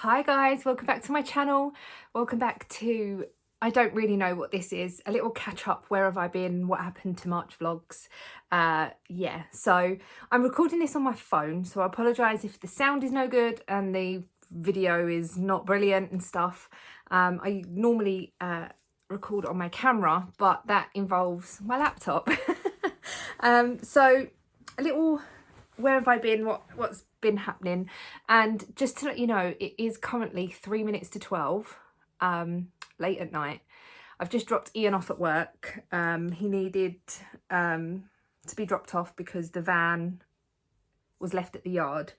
Hi guys, welcome back to my channel. Welcome back to, I don't really know what this is, a little catch up, where have I been, what happened to March vlogs. Yeah, so I'm recording this on my phone, so I apologise if the sound is no good and the video is not brilliant and stuff. I normally record on my camera, but that involves my laptop. So a little, where have I been, what's been happening. And just to let you know, it is currently 3 minutes to 12, late at night. I've just dropped Ian off at work. He needed to be dropped off because the van was left at the yard,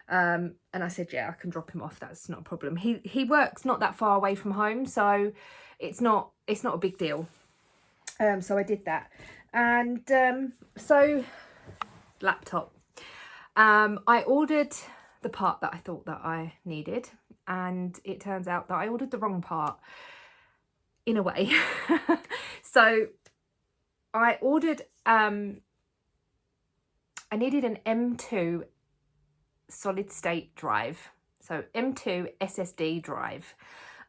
and I said, yeah, I can drop him off, that's not a problem. He works not that far away from home, so it's not a big deal. So I did that. And so laptop, I ordered the part that I thought that I needed, and it turns out that I ordered the wrong part in a way. So I ordered, I needed an M2 solid state drive, so M2 SSD drive.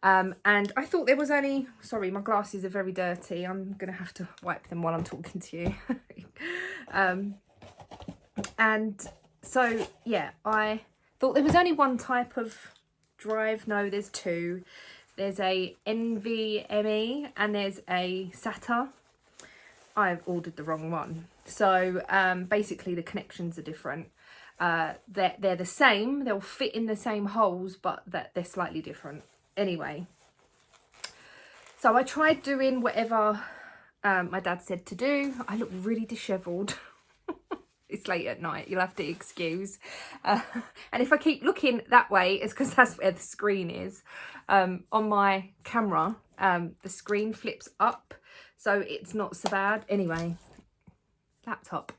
And I thought there was only, sorry, my glasses are very dirty, I'm gonna have to wipe them while I'm talking to you. And so yeah, I thought there was only one type of drive. No, there's two. There's a NVMe and there's a SATA. I've ordered the wrong one. So basically the connections are different. They're the same, they'll fit in the same holes, but they're slightly different. Anyway, so I tried doing whatever my dad said to do. I look really dishevelled. It's late at night, you'll have to excuse. And if I keep looking that way, it's because that's where the screen is. On my camera, the screen flips up, so it's not so bad. Anyway, laptop.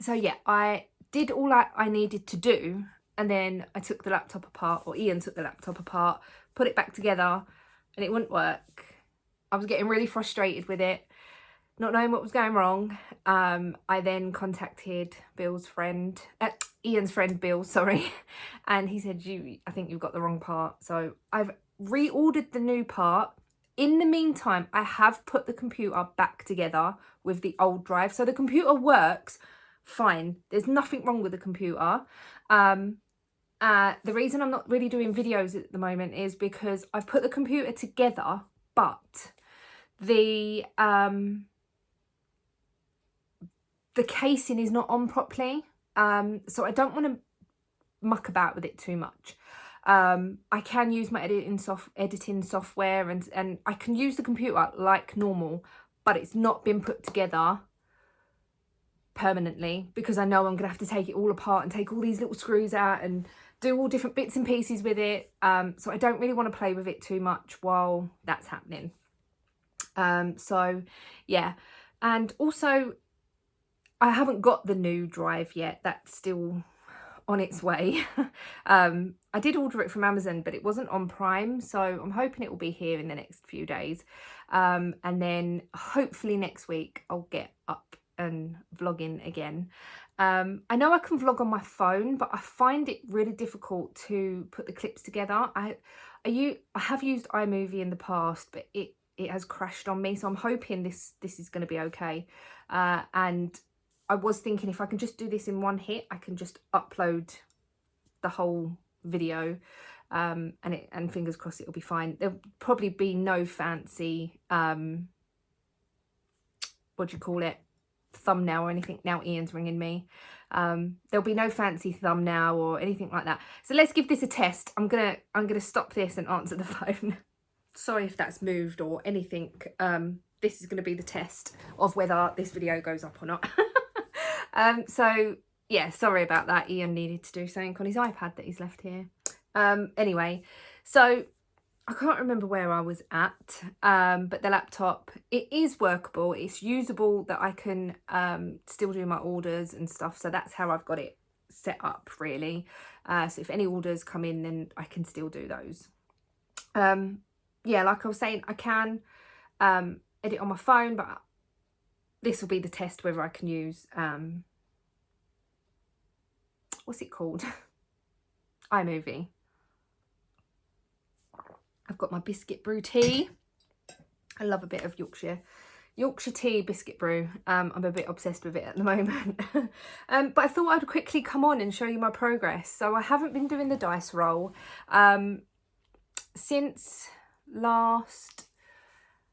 So yeah, I did all I needed to do, and then I took the laptop apart, or Ian took the laptop apart, put it back together, and it wouldn't work. I was getting really frustrated with it, not knowing what was going wrong. I then contacted Bill's friend, Ian's friend Bill, sorry, and he said, I think you've got the wrong part. So I've reordered the new part. In the meantime, I have put the computer back together with the old drive. So the computer works fine. There's nothing wrong with the computer. The reason I'm not really doing videos at the moment is because I've put the computer together, but the casing is not on properly, so I don't want to muck about with it too much. I can use my editing software, and I can use the computer like normal, but it's not been put together permanently because I know I'm gonna have to take it all apart and take all these little screws out and do all different bits and pieces with it. So I don't really want to play with it too much while that's happening. So yeah, and also I haven't got the new drive yet. That's still on its way. I did order it from Amazon, but it wasn't on Prime, so I'm hoping it will be here in the next few days. And then hopefully next week I'll get up and vlogging again. I know I can vlog on my phone, but I find it really difficult to put the clips together. I have used iMovie in the past, but it has crashed on me, so I'm hoping this is going to be okay. And I was thinking if I can just do this in one hit, I can just upload the whole video, and fingers crossed it'll be fine. There'll probably be no fancy, what do you call it, thumbnail or anything. Now Ian's ringing me. There'll be no fancy thumbnail or anything like that. So let's give this a test. I'm gonna stop this and answer the phone. Sorry if that's moved or anything. This is going to be the test of whether this video goes up or not. So yeah, sorry about that. Ian needed to do something on his iPad that he's left here. Anyway, so I can't remember where I was at, but the laptop, it is workable, it's usable, that I can still do my orders and stuff. So that's how I've got it set up, really. So if any orders come in, then I can still do those. Yeah, like I was saying, I can edit on my phone, but this will be the test whether I can use what's it called? iMovie. I've got my biscuit brew tea. I love a bit of Yorkshire tea biscuit brew. I'm a bit obsessed with it at the moment. But I thought I'd quickly come on and show you my progress. So I haven't been doing the dice roll since last,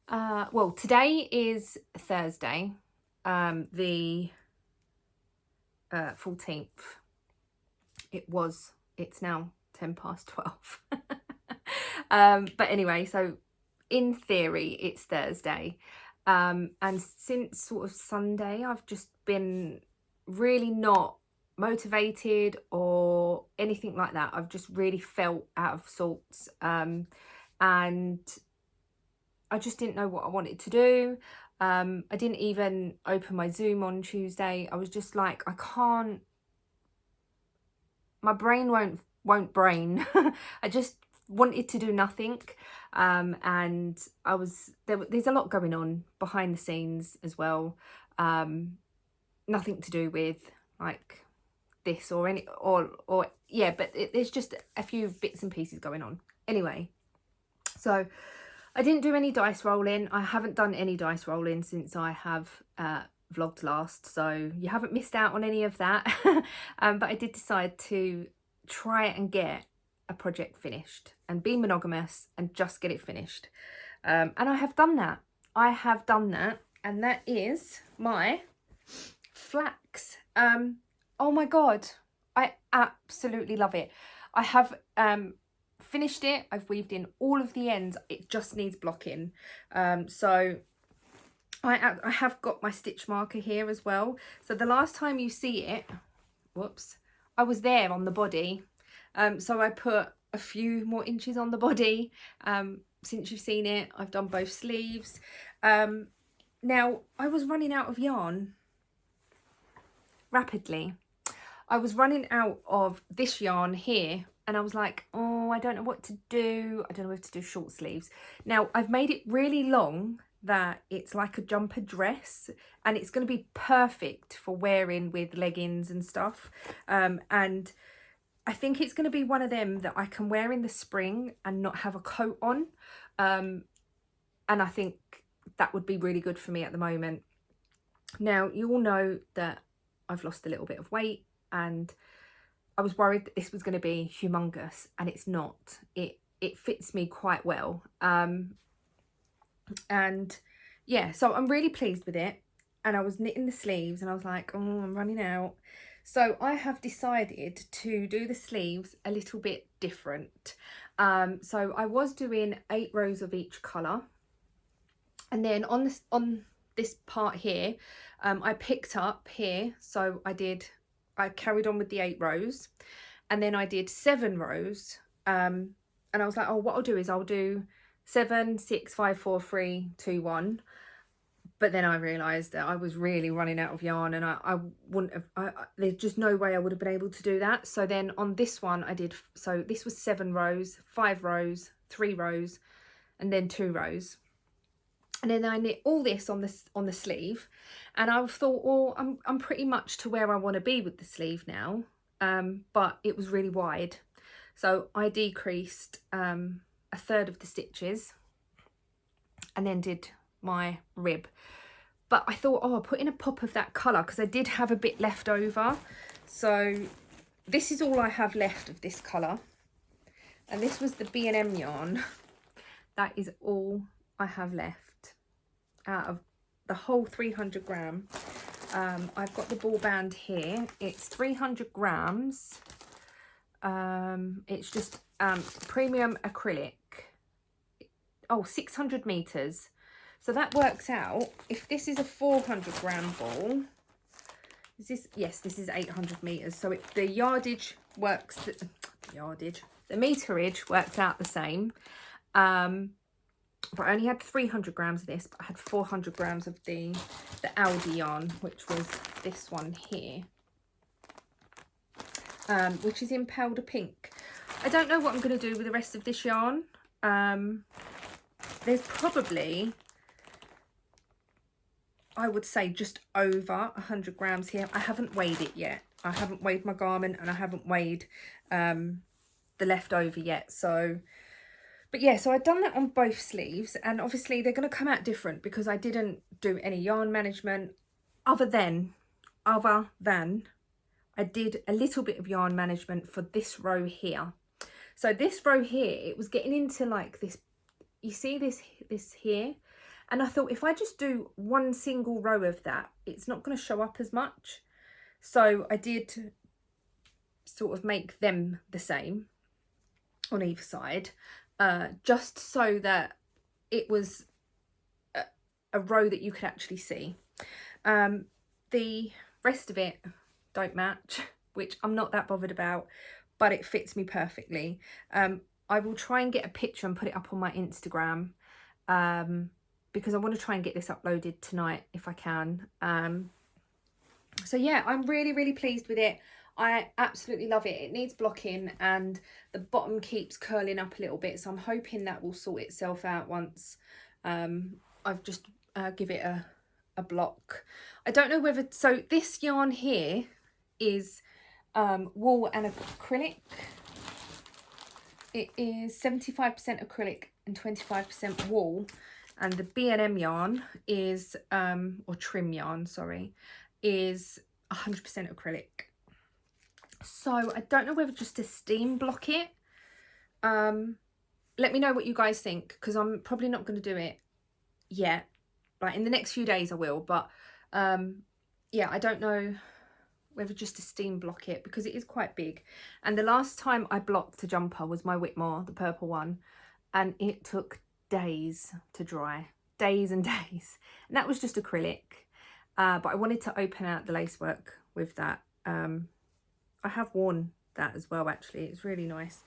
well, today is Thursday, the 14th. It's now 12:10. But anyway, so in theory it's Thursday, and since sort of Sunday I've just been really not motivated or anything like that. I've just really felt out of sorts, and I just didn't know what I wanted to do. I didn't even open my Zoom on Tuesday. I was just like, I can't, my brain won't brain. I just wanted to do nothing, and there's a lot going on behind the scenes as well, nothing to do with like this or any or yeah, but there's just a few bits and pieces going on anyway. So I didn't do any dice rolling. I haven't done any dice rolling since I have vlogged last, so you haven't missed out on any of that. But I did decide to try and get a project finished and be monogamous and just get it finished, and I have done that. And that is my flax. Oh my god, I absolutely love it. I have finished it. I've weaved in all of the ends. It just needs blocking. So I have got my stitch marker here as well. So the last time you see it, whoops, I was there on the body. So I put a few more inches on the body. Since you've seen it, I've done both sleeves. Now I was running out of yarn rapidly. I was running out of this yarn here, and I was like, oh, I don't know what to do. I don't know if to do short sleeves. Now I've made it really long that it's like a jumper dress, and it's going to be perfect for wearing with leggings and stuff. And I think it's going to be one of them that I can wear in the spring and not have a coat on. And I think that would be really good for me at the moment. Now, you all know that I've lost a little bit of weight, and I was worried that this was going to be humongous, and it's not. It fits me quite well. And yeah, so I'm really pleased with it. And I was knitting the sleeves and I was like, oh, I'm running out. So I have decided to do the sleeves a little bit different. So I was doing 8 rows of each colour. And then on this part here, I picked up here. So I carried on with the 8 rows, and then I did 7 rows. And I was like, oh, what I'll do is I'll do 7, 6, 5, 4, 3, 2, 1. But then I realised that I was really running out of yarn, and I wouldn't have, there's just no way I would have been able to do that. So then on this one I did, so this was 7 rows, 5 rows, 3 rows, and then 2 rows. And then I knit all this on the sleeve, and I thought, well, I'm pretty much to where I want to be with the sleeve now, but it was really wide. So I decreased a third of the stitches and then did my rib. But I thought, oh, I'll put in a pop of that colour because I did have a bit left over. So this is all I have left of this colour. And this was the B&M yarn. That is all I have left out of the whole 300 gram. I've got the ball band here. It's 300 grams. It's just premium acrylic. Oh, 600 meters. So that works out, if this is a 400 gram ball, is this, yes, this is 800 meters. So the yardage works, the meterage works out the same. But I only had 300 grams of this, but I had 400 grams of the Aldi yarn, which was this one here, which is in powder pink. I don't know what I'm going to do with the rest of this yarn. There's probably, I would say, just over 100 grams here. I haven't weighed it yet. I haven't weighed my garment, and I haven't weighed the leftover yet. So, but yeah, so I'd done that on both sleeves, and obviously they're going to come out different because I didn't do any yarn management other than I did a little bit of yarn management for this row here. So this row here, it was getting into like this, you see this here, and I thought if I just do one single row of that, it's not going to show up as much. So I did sort of make them the same on either side, just so that it was a row that you could actually see. The rest of it don't match, which I'm not that bothered about, but it fits me perfectly. I will try and get a picture and put it up on my Instagram, because I want to try and get this uploaded tonight if I can. So yeah, I'm really, really pleased with it. I absolutely love it. It needs blocking and the bottom keeps curling up a little bit, so I'm hoping that will sort itself out once I've just give it a block. I don't know whether, so this yarn here is wool and acrylic. It is 75% acrylic and 25% wool, and the B&M yarn is or trim yarn, sorry, is 100% acrylic. So I don't know whether just to steam block it. Let me know what you guys think, because I'm probably not going to do it yet. Like in the next few days I will, but yeah, I don't know whether just to steam block it because it is quite big. And the last time I blocked a jumper was my Whitmore, the purple one, and it took days to dry, days and days, and that was just acrylic. But I wanted to open out the lacework with that. I have worn that as well, actually. It's really nice.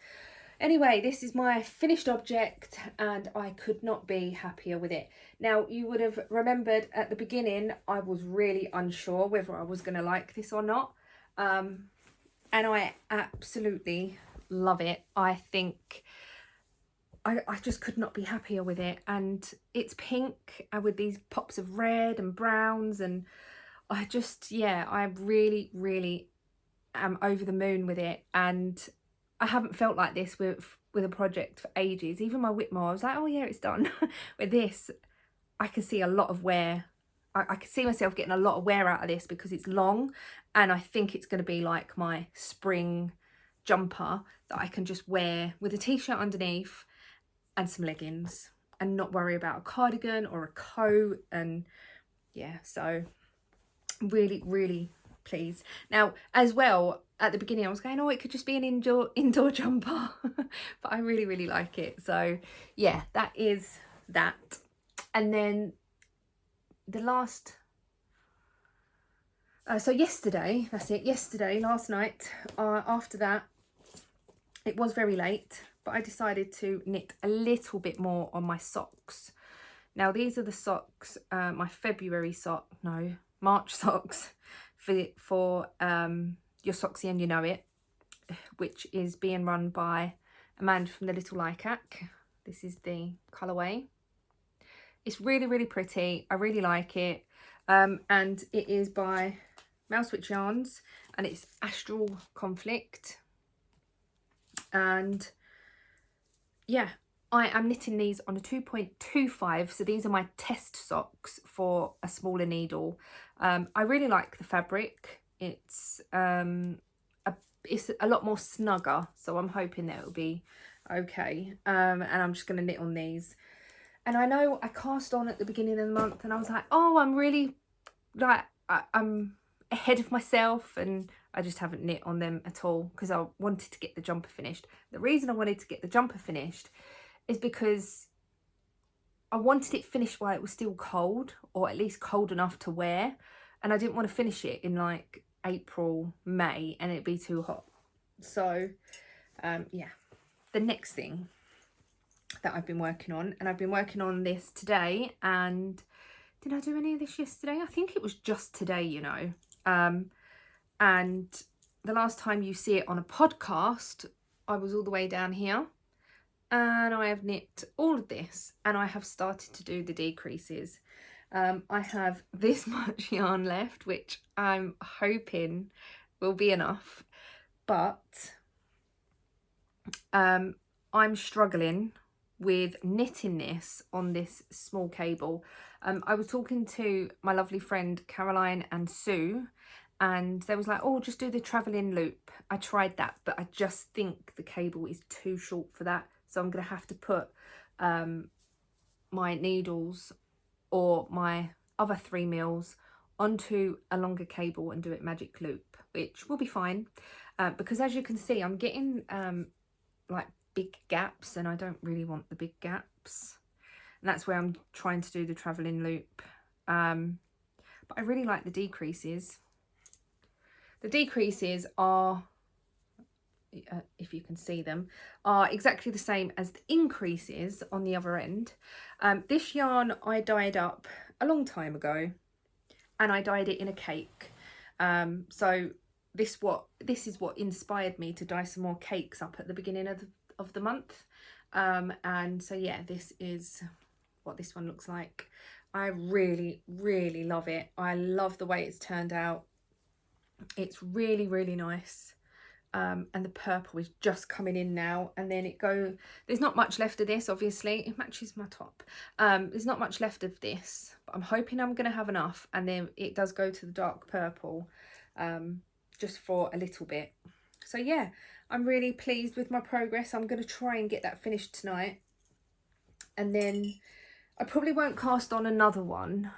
Anyway, this is my finished object and I could not be happier with it. Now, you would have remembered at the beginning, I was really unsure whether I was going to like this or not. And I absolutely love it. I think I just could not be happier with it. And it's pink and with these pops of red and browns, and I just, yeah, I really, really am over the moon with it. And I haven't felt like this with a project for ages. Even my Whitmore, I was like, oh yeah, it's done. With this, I can see a lot of wear. I can see myself getting a lot of wear out of this because it's long, and I think it's going to be like my spring jumper that I can just wear with a t-shirt underneath and some leggings and not worry about a cardigan or a coat. And yeah, so really, really pleased. Now, as well, at the beginning I was going, oh, it could just be an indoor jumper, but I really, really like it. So yeah, that is that. And then the last, so yesterday, that's it, yesterday, last night, after that, it was very late, but I decided to knit a little bit more on my socks. Now these are the socks, my February sock, no, March socks for Your Socksy and You Know It, which is being run by Amanda from The Little Lycac. This is the colourway. It's really, really pretty. I really like it. And it is by Mousewitch Yarns, and it's Astral Conflict. And yeah, I am knitting these on a 2.25, so these are my test socks for a smaller needle. I really like the fabric. It's a lot more snugger, so I'm hoping that it'll be okay. And I'm just going to knit on these. And I know I cast on at the beginning of the month and I was like, oh, I'm really, like, I'm ahead of myself, and I just haven't knit on them at all because I wanted to get the jumper finished. The reason I wanted to get the jumper finished is because I wanted it finished while it was still cold, or at least cold enough to wear, and I didn't want to finish it in like April, May, and it'd be too hot. So yeah, the next thing that I've been working on, and I've been working on this today, and did I do any of this yesterday? I think it was just today, you know. And the last time you see it on a podcast, I was all the way down here, and I have knit all of this, and I have started to do the decreases. I have this much yarn left, which I'm hoping will be enough, but I'm struggling with knitting this on this small cable. I was talking to my lovely friend Caroline and Sue, and they was like, oh, just do the travelling loop. I tried that, but I just think the cable is too short for that, so I'm gonna have to put my needles or my other 3 mils onto a longer cable and do it magic loop, which will be fine, because as you can see, I'm getting like big gaps, and I don't really want the big gaps, and that's where I'm trying to do the travelling loop. But I really like the decreases. The decreases are, if you can see them, are exactly the same as the increases on the other end. This yarn I dyed up a long time ago, and I dyed it in a cake. So this is what inspired me to dye some more cakes up at the beginning of the month. And so yeah, this is what this one looks like. I really love it. I love the way it's turned out. It's really nice. And the purple is just coming in now, and then there's not much left of this, obviously. It matches my top. There's not much left of this, but I'm hoping I'm gonna have enough, and then it does go to the dark purple, just for a little bit. So yeah, I'm really pleased with my progress. I'm gonna try and get that finished tonight, and then I probably won't cast on another one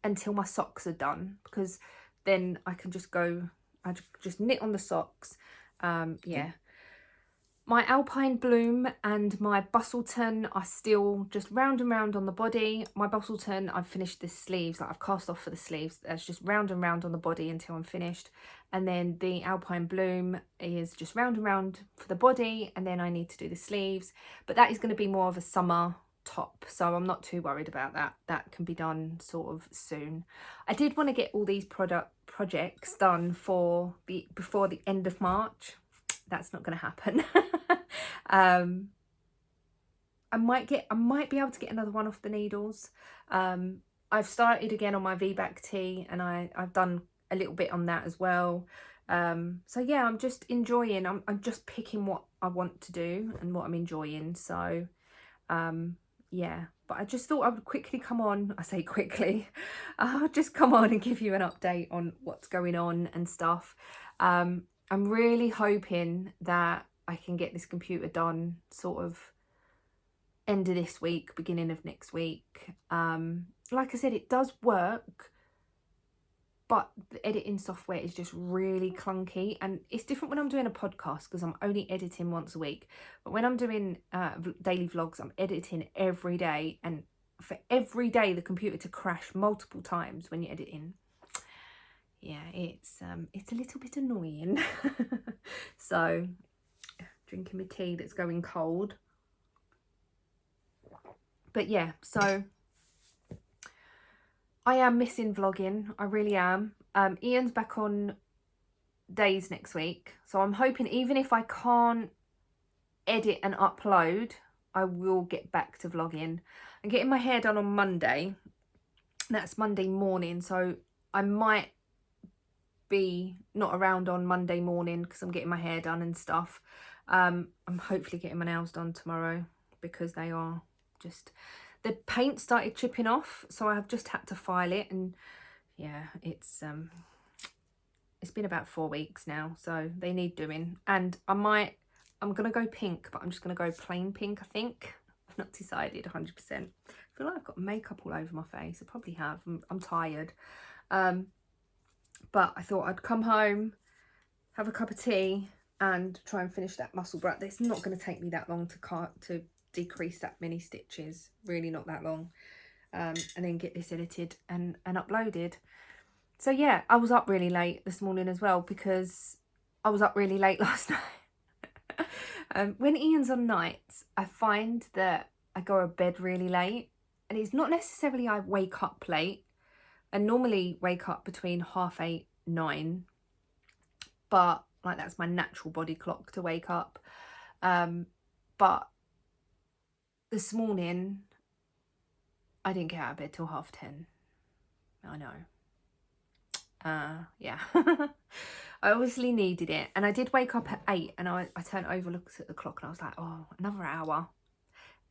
until my socks are done, because then I can just go, I just knit on the socks. Yeah, my Alpine Bloom and my Bustleton are still just round and round on the body. My Bustleton, I've finished the sleeves, like I've cast off for the sleeves. That's just round and round on the body until I'm finished. And then the Alpine Bloom is just round and round for the body, and then I need to do the sleeves. But that is going to be more of a summer top, so I'm not too worried about that. That can be done sort of soon. I did want to get all these projects done before the end of March. That's not going to happen. I might be able to get another one off the needles. I've started again on my V-back tee, and I've done a little bit on that as well. So yeah, I'm just enjoying. I'm just picking what I want to do and what I'm enjoying. So yeah, but I just thought I would quickly come on. I say quickly, I'll just come on and give you an update on what's going on and stuff. I'm really hoping that I can get this computer done sort of end of this week, beginning of next week. Like I said, it does work, but the editing software is just really clunky, and it's different when I'm doing a podcast because I'm only editing once a week. But when I'm doing daily vlogs, I'm editing every day, and for every day the computer to crash multiple times when you're editing. Yeah, it's a little bit annoying. So drinking my tea that's going cold. But yeah, so I am missing vlogging. I really am. Ian's back on days next week, so I'm hoping even if I can't edit and upload, I will get back to vlogging. I'm getting my hair done on Monday. That's Monday morning, so I might be not around on Monday morning because I'm getting my hair done and stuff. I'm hopefully getting my nails done tomorrow because they are just, the paint started chipping off, so I have just had to file it. And yeah, it's been about 4 weeks now, so they need doing. And I'm gonna go pink, but I'm just gonna go plain pink, I think. I've not decided 100%. I feel like I've got makeup all over my face. I probably have. I'm tired. But I thought I'd come home, have a cup of tea, and try and finish that muscle brat. It's not going to take me that long to decrease that many stitches. Really not that long. And then get this edited and uploaded. So yeah, I was up really late this morning as well because I was up really late last night. When Ian's on nights, I find that I go to bed really late. And it's not necessarily I wake up late. I normally wake up between 8:30, 9, but like that's my natural body clock to wake up. But this morning I didn't get out of bed till 10:30. I know. Yeah. I obviously needed it, and I did wake up at 8, and I turned over, looked at the clock, and I was like, oh, another hour.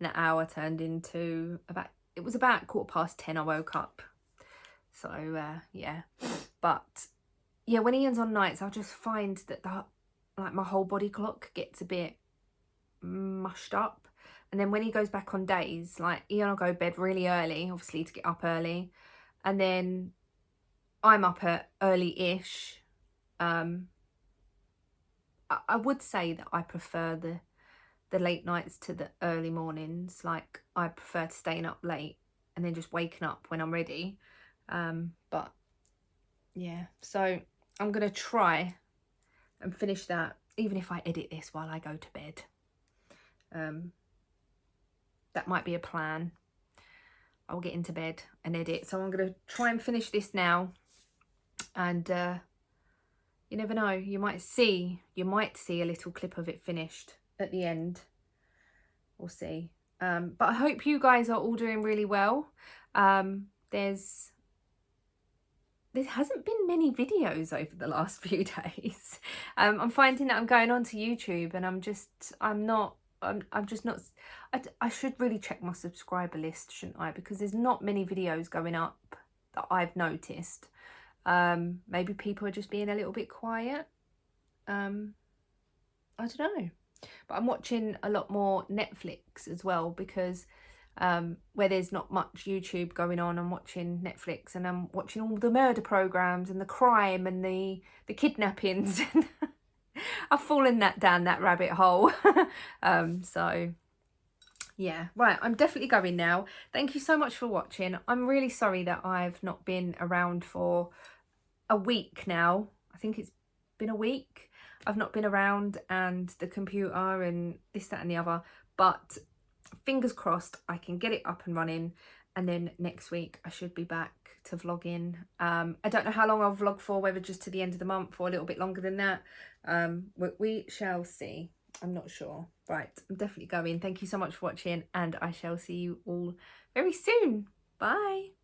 And the hour turned into it was about 10:15 I woke up. So yeah, but yeah, when Ian's on nights, I'll just find that my whole body clock gets a bit mushed up. And then when he goes back on days, like Ian will go to bed really early, obviously to get up early, and then I'm up at early-ish. I would say that I prefer the late nights to the early mornings. Like, I prefer to staying up late and then just waking up when I'm ready. But yeah, so I'm gonna try and finish that, even if I edit this while I go to bed. That might be a plan. I'll get into bed and edit. So I'm gonna try and finish this now, and you never know, you might see a little clip of it finished at the end. We'll see. But I hope you guys are all doing really well. There hasn't been many videos over the last few days. I'm finding that I'm going onto YouTube and I'm just not. I should really check my subscriber list, shouldn't I? Because there's not many videos going up that I've noticed. Maybe people are just being a little bit quiet. I don't know. But I'm watching a lot more Netflix as well, because where there's not much YouTube going on, I'm watching Netflix, and I'm watching all the murder programs and the crime and the kidnappings. I've fallen down that rabbit hole. So yeah, right, I'm definitely going now. Thank you so much for watching. I'm really sorry that I've not been around for a week now. I think it's been a week I've not been around, and the computer and this, that and the other, but fingers crossed I can get it up and running, and then next week I should be back to vlogging. I don't know how long I'll vlog for, whether just to the end of the month or a little bit longer than that. We shall see. I'm not sure. Right, I'm definitely going. Thank you so much for watching, and I shall see you all very soon. Bye.